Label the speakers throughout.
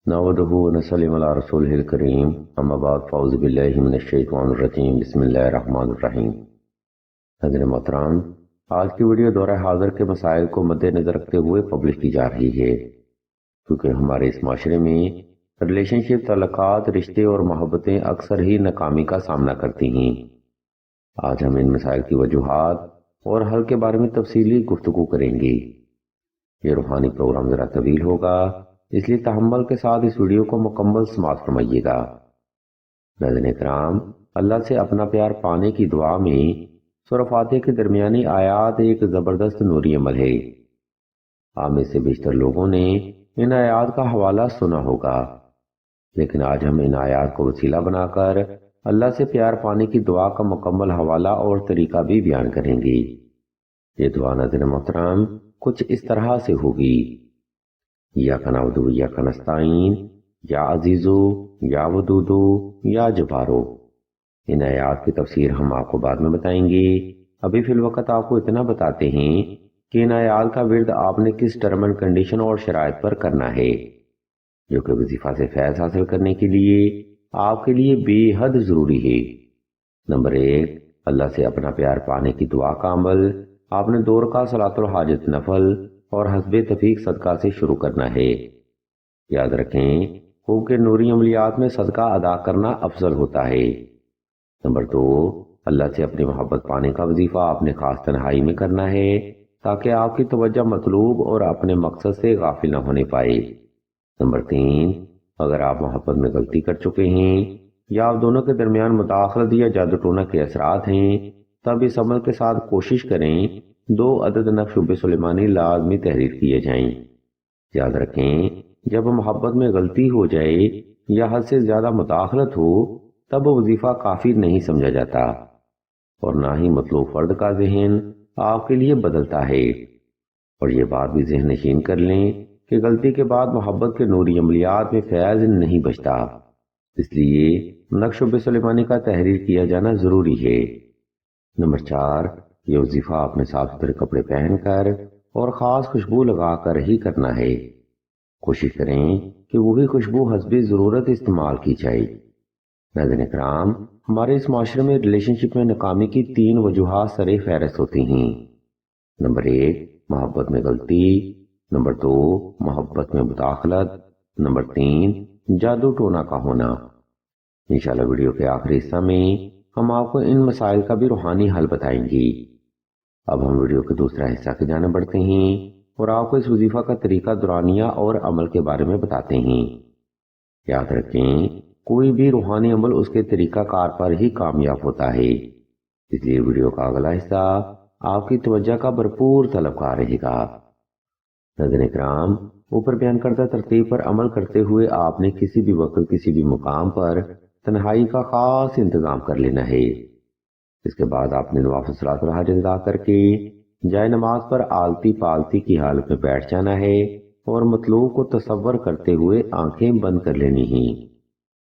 Speaker 1: نحمدہ ونصلی علی رسولہ الکریم اما بعد فاعوذ باللہ من الشیطان الرجیم بسم اللہ الرحمن الرحیم۔ حضرت محترم، آج کی ویڈیو دورہ حاضر کے مسائل کو مد نظر رکھتے ہوئے پبلش کی جا رہی ہے، کیونکہ ہمارے اس معاشرے میں ریلیشن شپ، تعلقات، رشتے اور محبتیں اکثر ہی ناکامی کا سامنا کرتی ہیں۔ آج ہم ان مسائل کی وجوہات اور حل کے بارے میں تفصیلی گفتگو کریں گے۔ یہ روحانی پروگرام ذرا طویل ہوگا، اس لیے تحمل کے ساتھ اس ویڈیو کو مکمل سماعت فرمائیے گا۔ ناظرین کرام، اللہ سے اپنا پیار پانے کی دعا میں سورہ فاتحہ کے درمیانی آیات ایک زبردست نوری عمل ہے۔ آپ میں سے بیشتر لوگوں نے ان آیات کا حوالہ سنا ہوگا، لیکن آج ہم ان آیات کو وسیلہ بنا کر اللہ سے پیار پانے کی دعا کا مکمل حوالہ اور طریقہ بھی بیان کریں گے۔ یہ دعا ناظرین محترم کچھ اس طرح سے ہوگی: ایاک نعبد و ایاک نستعین، یا عزیزو، یا ودودو، یا جبارو۔ ان آیات کی تفسیر ہم آپ کو بعد میں بتائیں گے۔ ابھی فی الوقت آپ کو اتنا بتاتے ہیں کہ ان آیات کا ورد آپ نے کس ٹرم اینڈ کنڈیشن اور شرائط پر کرنا ہے، جو کہ وظیفہ سے فیض حاصل کرنے کے لیے آپ کے لیے بے حد ضروری ہے۔ نمبر 1، اللہ سے اپنا پیار پانے کی دعا کا عمل آپ نے 2 رکعت صلاۃ الحاجت نفل اور حسب تفیق صدقہ سے شروع کرنا ہے۔ یاد رکھیں، خوب کے نوری عملیات میں صدقہ ادا کرنا افضل ہوتا ہے۔ نمبر 2، اللہ سے اپنی محبت پانے کا وظیفہ آپ نے خاص تنہائی میں کرنا ہے، تاکہ آپ کی توجہ مطلوب اور اپنے مقصد سے غافل نہ ہونے پائے۔ نمبر 3، اگر آپ محبت میں غلطی کر چکے ہیں یا آپ دونوں کے درمیان مداخلت یا جادو ٹونا کے اثرات ہیں، تب اس عمل کے ساتھ کوشش کریں 2 عدد نقش شب سلیمانی لازمی تحریر کیے جائیں۔ یاد رکھیں، جب محبت میں غلطی ہو جائے یا حد سے زیادہ مداخلت ہو، تب وظیفہ کافی نہیں سمجھا جاتا، اور نہ ہی مطلوب فرد کا ذہن آپ کے لیے بدلتا ہے۔ اور یہ بات بھی ذہن نشین کر لیں کہ غلطی کے بعد محبت کے نوری عملیات میں فیض نہیں بچتا، اس لیے نقش شب سلیمانی کا تحریر کیا جانا ضروری ہے۔ نمبر 4، یہ وظیفہ آپ نے صاف ستھرے کپڑے پہن کر اور خاص خوشبو لگا کر ہی کرنا ہے۔ کوشش کریں کہ وہی خوشبو حسب ضرورت استعمال کی جائے۔ ناظرین کرام، ہمارے اس معاشرے میں ریلیشن شپ میں ناکامی کی 3 وجوہات سر فہرست ہوتی ہیں۔ نمبر 1، محبت میں غلطی۔ نمبر 2، محبت میں مداخلت۔ نمبر 3، جادو ٹونا کا ہونا۔ انشاءاللہ ویڈیو کے آخری حصہ میں ہم آپ کو ان مسائل کا بھی روحانی حل بتائیں گے۔ اب ہم ویڈیو کے دوسرا حصہ کی جانب بڑھتے ہیں اور آپ کو اس وظیفہ کا طریقہ دورانیہ اور عمل کے بارے میں بتاتے ہیں۔ یاد رکھیں، کوئی بھی روحانی عمل اس کے طریقہ کار پر ہی کامیاب ہوتا ہے، اس لیے ویڈیو کا اگلا حصہ آپ کی توجہ کا بھرپور طلبگار رہے گا۔ ناظرین کرام، اوپر بیان کردہ ترتیب پر عمل کرتے ہوئے آپ نے کسی بھی وقت کسی بھی مقام پر تنہائی کا خاص انتظام کر لینا ہے۔ اس کے بعد آپ نے نوافل صلاۃ الحاجت ادا کر کے جائے نماز پر آلتی پالتی کی حالت میں بیٹھ جانا ہے اور مطلوب کو تصور کرتے ہوئے آنکھیں بند کر لینی ہیں۔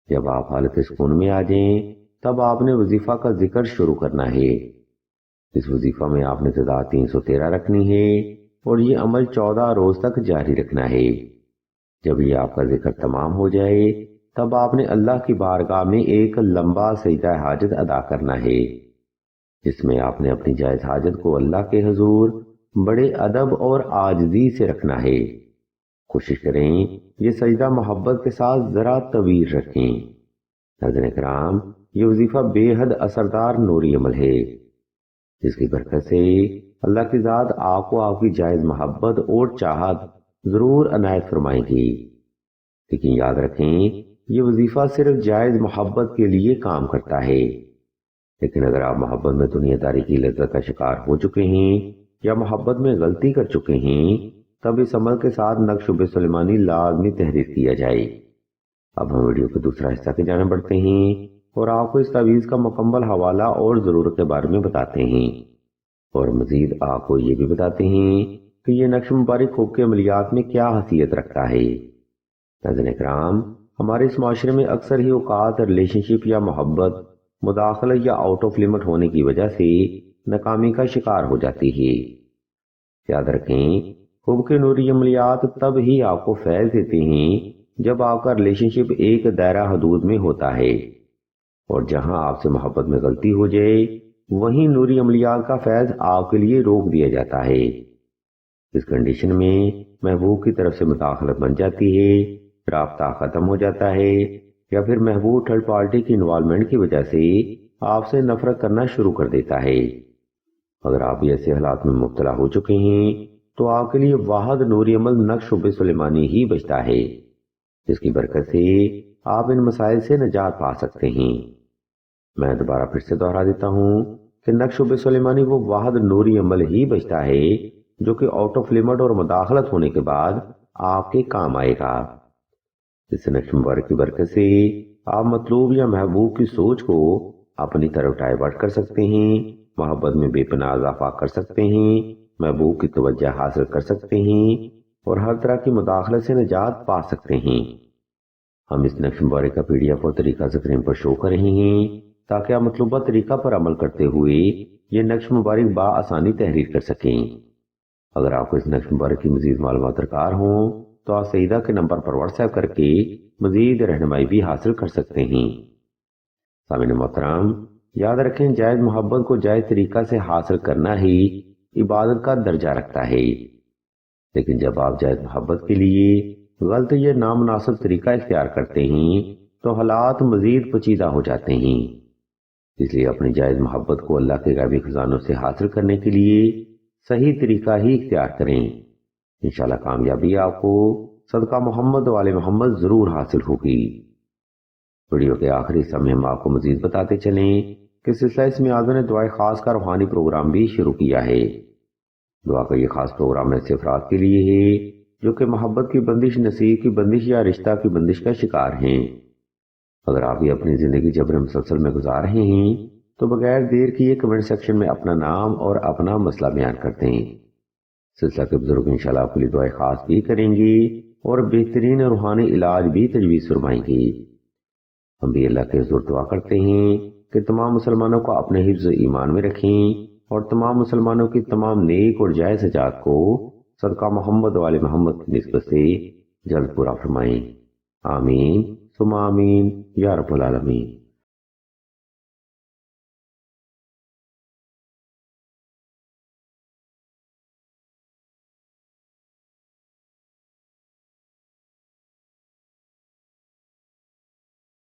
Speaker 1: جب آپ حالت سکون میں آ جائیں، تب آپ نے وظیفہ کا ذکر شروع کرنا ہے۔ اس وظیفہ میں آپ نے تعداد 313 رکھنی ہے اور یہ عمل 14 روز تک جاری رکھنا ہے۔ جب یہ آپ کا ذکر تمام ہو جائے، تب آپ نے اللہ کی بارگاہ میں ایک لمبا سجدہ حاجت ادا کرنا ہے، جس میں آپ نے اپنی جائز حاجت کو اللہ کے حضور بڑے ادب اور عاجزی سے رکھنا ہے۔ کوشش کریں یہ سجدہ محبت کے ساتھ ذرا طویل رکھیں۔ ناظرین کرام، یہ وظیفہ بے حد اثردار نوری عمل ہے، جس کی برکت سے اللہ کی ذات آپ کو آپ کی جائز محبت اور چاہت ضرور عنایت فرمائے گی۔ لیکن یاد رکھیں، یہ وظیفہ صرف جائز محبت کے لیے کام کرتا ہے، لیکن اگر آپ محبت میں دنیا داری کی لذت کا شکار ہو چکے ہیں یا محبت میں غلطی کر چکے ہیں، تب اس عمل کے ساتھ نقش شب سلیمانی لازمی تحریر کیا جائے۔ اب ہم ویڈیو کے دوسرا حصہ کی جانب بڑھتے ہیں اور آپ کو اس تعویذ کا مکمل حوالہ اور ضرورت کے بارے میں بتاتے ہیں، اور مزید آپ کو یہ بھی بتاتے ہیں کہ یہ نقش مبارک خوب کے عملیات میں کیا حیثیت رکھتا ہے۔ ناظرین کرام، ہمارے اس معاشرے میں اکثر ہی اوقات ریلیشن شپ یا محبت مداخلت یا آؤٹ آف لمٹ ہونے کی وجہ سے ناکامی کا شکار ہو جاتی ہے۔ یاد رکھیں، خوب کے نوری عملیات تب ہی آپ کو فیض دیتے ہیں جب آپ کا ریلیشن شپ ایک دائرہ حدود میں ہوتا ہے، اور جہاں آپ سے محبت میں غلطی ہو جائے وہیں نوری عملیات کا فیض آپ کے لیے روک دیا جاتا ہے۔ اس کنڈیشن میں محبوب کی طرف سے مداخلت بن جاتی ہے، رابطہ ختم ہو جاتا ہے، یا پھر محبوب تھرڈ پارٹی کی انوالومنٹ کی وجہ سے آپ سے نفرت کرنا شروع کر دیتا ہے۔ اگر آپ بھی ایسے حالات میں مبتلا ہو چکے ہیں تو آپ کے لیے واحد نوری عمل نقش شب سلیمانی ہی بچتا ہے، جس کی برکت سے آپ ان مسائل سے نجات پا سکتے ہیں۔ میں دوبارہ پھر سے دوہرا دیتا ہوں کہ نقش شب سلیمانی وہ واحد نوری عمل ہی بچتا ہے جو کہ آؤٹ آف لمٹ اور مداخلت ہونے کے بعد آپ کے کام آئے گا۔ اس نقش مبارک کی برکت سے آپ مطلوب یا محبوب کی سوچ کو اپنی طرف ڈائیورٹ کر سکتے ہیں، محبت میں بے پناہ اضافہ کر سکتے ہیں، محبوب کی توجہ حاصل کر سکتے ہیں، اور ہر طرح کی مداخلت سے نجات پا سکتے ہیں۔ ہم اس نقش مبارک کا PDF اور طریقہ اسکرین پر شو کر رہے ہیں تاکہ آپ مطلوبہ طریقہ پر عمل کرتے ہوئے یہ نقش مبارک بآسانی تحریر کر سکیں۔ اگر آپ کو اس نقش مبارک کی مزید معلومات درکار ہوں تو آپ سیدہ کے نمبر پر واٹس ایپ کر کے مزید رہنمائی بھی حاصل کر سکتے ہیں۔ سامعین محترم، یاد رکھیں جائز محبت کو جائز طریقہ سے حاصل کرنا ہی عبادت کا درجہ رکھتا ہے، لیکن جب آپ جائز محبت کے لیے غلط یا نامناسب طریقہ اختیار کرتے ہیں تو حالات مزید پیچیدہ ہو جاتے ہیں۔ اس لیے اپنی جائز محبت کو اللہ کے غیبی خزانوں سے حاصل کرنے کے لیے صحیح طریقہ ہی اختیار کریں۔ انشاءاللہ کامیابی آپ کو صدقہ محمد و آل محمد ضرور حاصل ہوگی۔ ویڈیو کے آخری حصہ میں ہم آپ کو مزید بتاتے چلیں کہ سلسلہ اسم اعظم نے دعائے خاص کا روحانی پروگرام بھی شروع کیا ہے۔ دعا کا یہ خاص پروگرام ایسے افراد کے لیے ہے جو کہ محبت کی بندش، نصیب کی بندش یا رشتہ کی بندش کا شکار ہیں۔ اگر آپ بھی اپنی زندگی جبر مسلسل میں گزار رہے ہیں تو بغیر دیر کیے کمنٹ سیکشن میں اپنا نام اور اپنا مسئلہ بیان کرتے ہیں۔ سلسلہ کے بزرگ انشاءاللہ آپ کے لیے دعائے خاص بھی کریں گے اور بہترین روحانی علاج بھی تجویز فرمائیں گے۔ ہم بھی اللہ کے حضور دعا کرتے ہیں کہ تمام مسلمانوں کو اپنے حفظ ایمان میں رکھیں اور تمام مسلمانوں کی تمام نیک اور جائز حاجات کو صدقہ محمد و آل محمد کی نسبت سے جلد پورا فرمائیں۔ آمین ثم آمین یا رب العالمین۔